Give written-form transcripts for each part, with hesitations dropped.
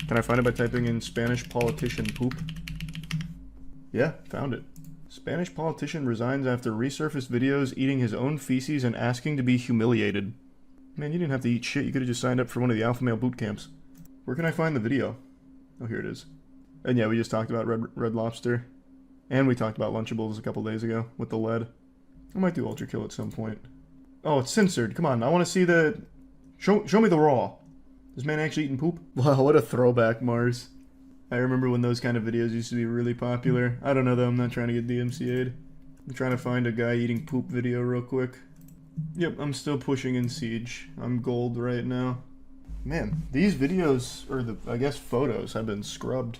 Can I find it by typing in Spanish politician poop? Yeah, found it. Spanish politician resigns after resurfaced videos eating his own feces and asking to be humiliated. Man, you didn't have to eat shit. You could have just signed up for one of the alpha male boot camps. Where can I find the video? Oh, here it is. And yeah, we just talked about Red Lobster. And we talked about Lunchables a couple days ago with the lead. I might do Ultra Kill at some point. Oh, it's censored. Come on, I want to see the... Show me the raw. This man actually eating poop? Wow, what a throwback, Mars. I remember when those kind of videos used to be really popular. I don't know though, I'm not trying to get DMCA'd. I'm trying to find a guy eating poop video real quick. Yep, I'm still pushing in Siege. I'm gold right now. Man, these videos, or I guess photos, have been scrubbed.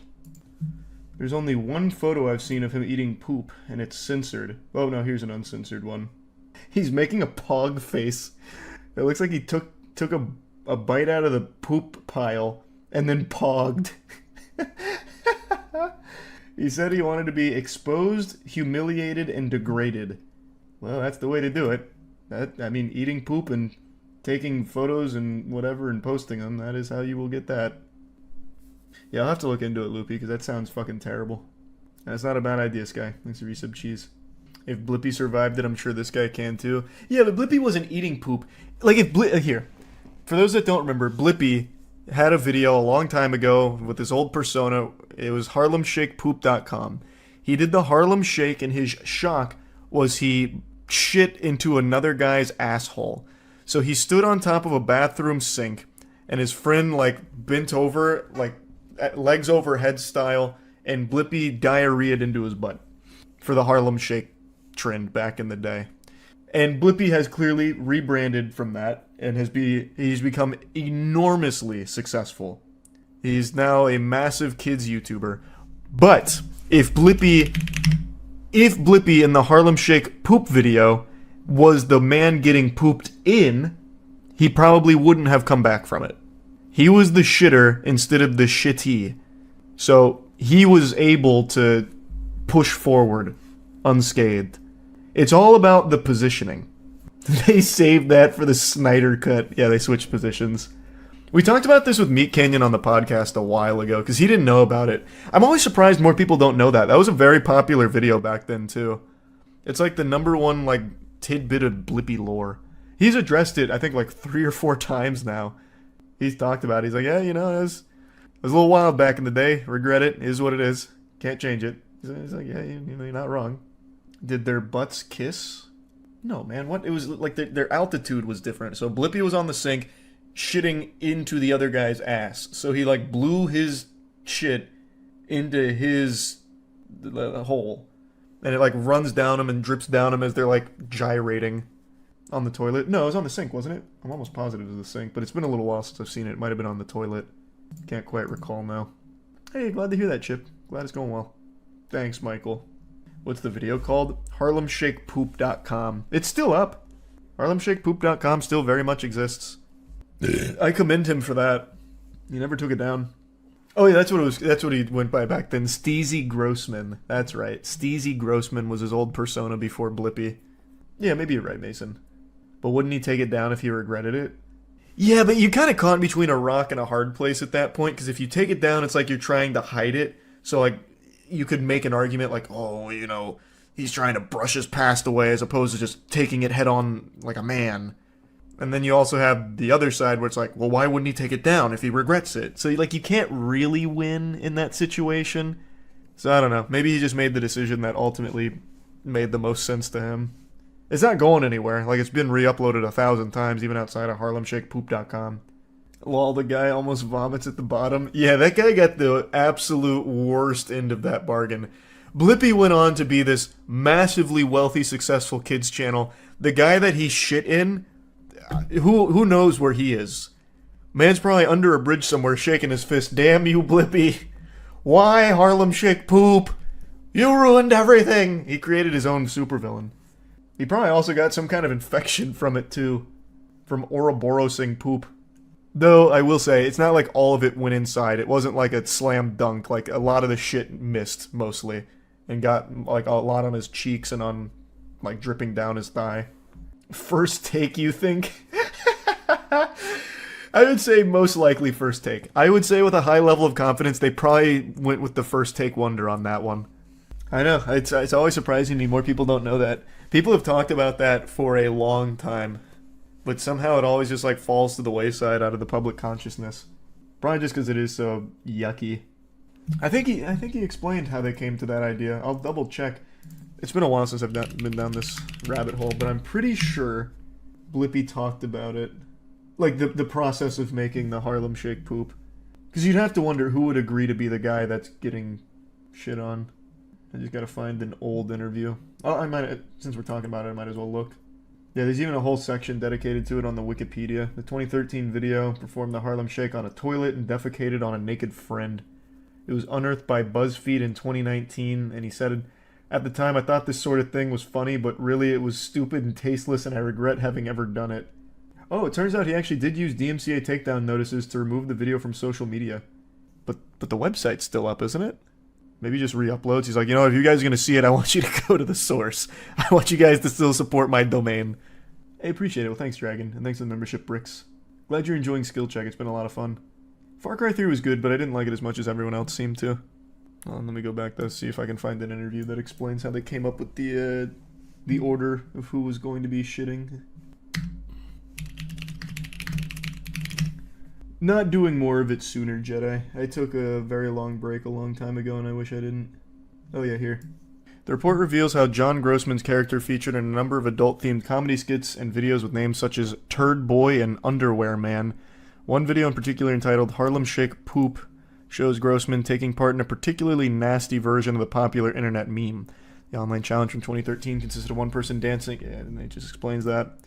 There's only one photo I've seen of him eating poop, and it's censored. Oh no, here's an uncensored one. He's making a pog face. It looks like he took a bite out of the poop pile, and then pogged. He said he wanted to be exposed, humiliated, and degraded. Well, that's the way to do it. I mean, eating poop and taking photos and whatever and posting them, that is how you will get that. Yeah, I'll have to look into it, Loopy, because that sounds fucking terrible. That's not a bad idea, Sky. Thanks for resub cheese. If Blippi survived it, I'm sure this guy can too. Yeah, but Blippi wasn't eating poop. Like, if here, for those that don't remember, Blippi had a video a long time ago with this old persona. It was HarlemShakePoop.com. He did the Harlem Shake, and his shock was he shit into another guy's asshole. So he stood on top of a bathroom sink, and his friend, like, bent over, like, legs over head style, and Blippi diarrheaed into his butt for the Harlem Shake trend back in the day. And Blippi has clearly rebranded from that, and he's become enormously successful. He's now a massive kids YouTuber. But if Blippi in the Harlem Shake poop video was the man getting pooped in, he probably wouldn't have come back from it. He was the shitter instead of the shitty. So he was able to push forward unscathed. It's all about the positioning. They saved that for the Snyder cut. Yeah, they switched positions. We talked about this with Meat Canyon on the podcast a while ago, because he didn't know about it. I'm always surprised more people don't know that. That was a very popular video back then, too. It's like the #1, like, tidbit of Blippi lore. He's addressed it, I think, like 3 or 4 times now. He's talked about it. He's like, yeah, you know, it was a little wild back in the day. Regret it. Is what it is. Can't change it. He's like, yeah, you're not wrong. Did their butts kiss? No, man. What? It was like their altitude was different. So Blippi was on the sink, shitting into the other guy's ass. So he, like, blew his shit into his hole. And it, like, runs down him and drips down him as they're, like, gyrating on the toilet. No, it was on the sink, wasn't it? I'm almost positive it was the sink, but it's been a little while since I've seen it. It might have been on the toilet. Can't quite recall now. Hey, glad to hear that, Chip. Glad it's going well. Thanks, Michael. What's the video called? HarlemShakePoop.com. It's still up. HarlemShakePoop.com still very much exists. I commend him for that. He never took it down. Oh yeah, that's what it was. That's what he went by back then. Steezy Grossman. That's right. Steezy Grossman was his old persona before Blippi. Yeah, maybe you're right, Mason. But wouldn't he take it down if he regretted it? Yeah, but you kind of caught between a rock and a hard place at that point, because if you take it down, it's like you're trying to hide it. So, like, you could make an argument like, oh, you know, he's trying to brush his past away as opposed to just taking it head on like a man. And then you also have the other side where it's like, well, why wouldn't he take it down if he regrets it? So, like, you can't really win in that situation. So, I don't know. Maybe he just made the decision that ultimately made the most sense to him. It's not going anywhere. Like, it's been re-uploaded 1,000 times, even outside of HarlemShakePoop.com. Lol, the guy almost vomits at the bottom. Yeah, that guy got the absolute worst end of that bargain. Blippi went on to be this massively wealthy, successful kids channel. The guy that he shit in, who knows where he is? Man's probably under a bridge somewhere shaking his fist. Damn you, Blippi. Why Harlem Shake Poop? You ruined everything. He created his own supervillain. He probably also got some kind of infection from it, too. From Ouroborosing poop. Though, I will say, it's not like all of it went inside. It wasn't like a slam dunk. Like, a lot of the shit missed, mostly. And got, like, a lot on his cheeks and on, like, dripping down his thigh. First take, you think? I would say most likely first take. I would say with a high level of confidence, they probably went with the first take wonder on that one. I know. It's always surprising to me more people don't know that. People have talked about that for a long time, but somehow it always just like falls to the wayside out of the public consciousness. Probably just because it is so yucky. I think he explained how they came to that idea. I'll double check. It's been a while since I've been down this rabbit hole, but I'm pretty sure Blippi talked about it. Like the process of making the Harlem Shake poop. Because you'd have to wonder who would agree to be the guy that's getting shit on. I just gotta find an old interview. Oh, since we're talking about it, I might as well look. Yeah, there's even a whole section dedicated to it on the Wikipedia. The 2013 video performed the Harlem Shake on a toilet and defecated on a naked friend. It was unearthed by BuzzFeed in 2019, and he said, "At the time, I thought this sort of thing was funny, but really it was stupid and tasteless, and I regret having ever done it." Oh, it turns out he actually did use DMCA takedown notices to remove the video from social media. But the website's still up, isn't it? Maybe he just re-uploads. He's like, if you guys are going to see it, I want you to go to the source. I want you guys to still support my domain. Hey, appreciate it. Well, thanks, Dragon. And thanks for the membership, Bricks. Glad you're enjoying Skill Check. It's been a lot of fun. Far Cry 3 was good, but I didn't like it as much as everyone else seemed to. Let me go back, though, see if I can find an interview that explains how they came up with the order of who was going to be shitting. Not doing more of it sooner, Jedi. I took a very long break a long time ago, and I wish I didn't. Oh yeah, here. The report reveals how John Grossman's character featured in a number of adult-themed comedy skits and videos with names such as Turd Boy and Underwear Man. One video in particular entitled Harlem Shake Poop shows Grossman taking part in a particularly nasty version of the popular internet meme. The online challenge from 2013 consisted of one person dancing, and it just explains that.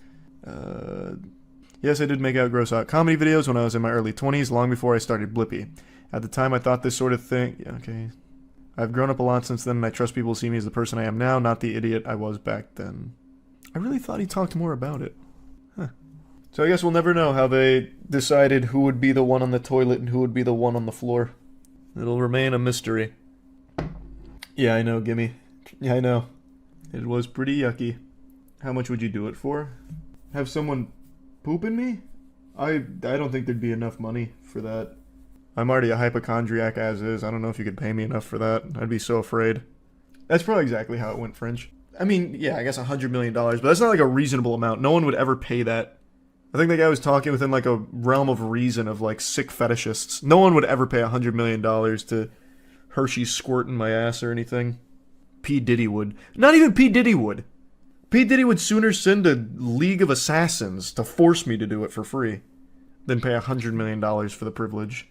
Yes, I did make out gross out comedy videos when I was in my early 20s, long before I started Blippi. At the time, I thought this sort of thing... Yeah, okay. I've grown up a lot since then, and I trust people see me as the person I am now, not the idiot I was back then. I really thought he talked more about it. Huh. So I guess we'll never know how they decided who would be the one on the toilet and who would be the one on the floor. It'll remain a mystery. Yeah, I know, Gimme. Yeah, I know. It was pretty yucky. How much would you do it for? Have someone... poop in me? I don't think there'd be enough money for that. I'm already a hypochondriac as is. I don't know if you could pay me enough for that. I'd be so afraid. That's probably exactly how it went, French. I mean, yeah, I guess $100 million, but that's not like a reasonable amount. No one would ever pay that. I think the guy was talking within like a realm of reason of like sick fetishists. No one would ever pay $100 million to Hershey squirt in my ass or anything. P. Diddy would. Not even P. Diddy would. P. Diddy would sooner send a League of Assassins to force me to do it for free than pay $100 million for the privilege.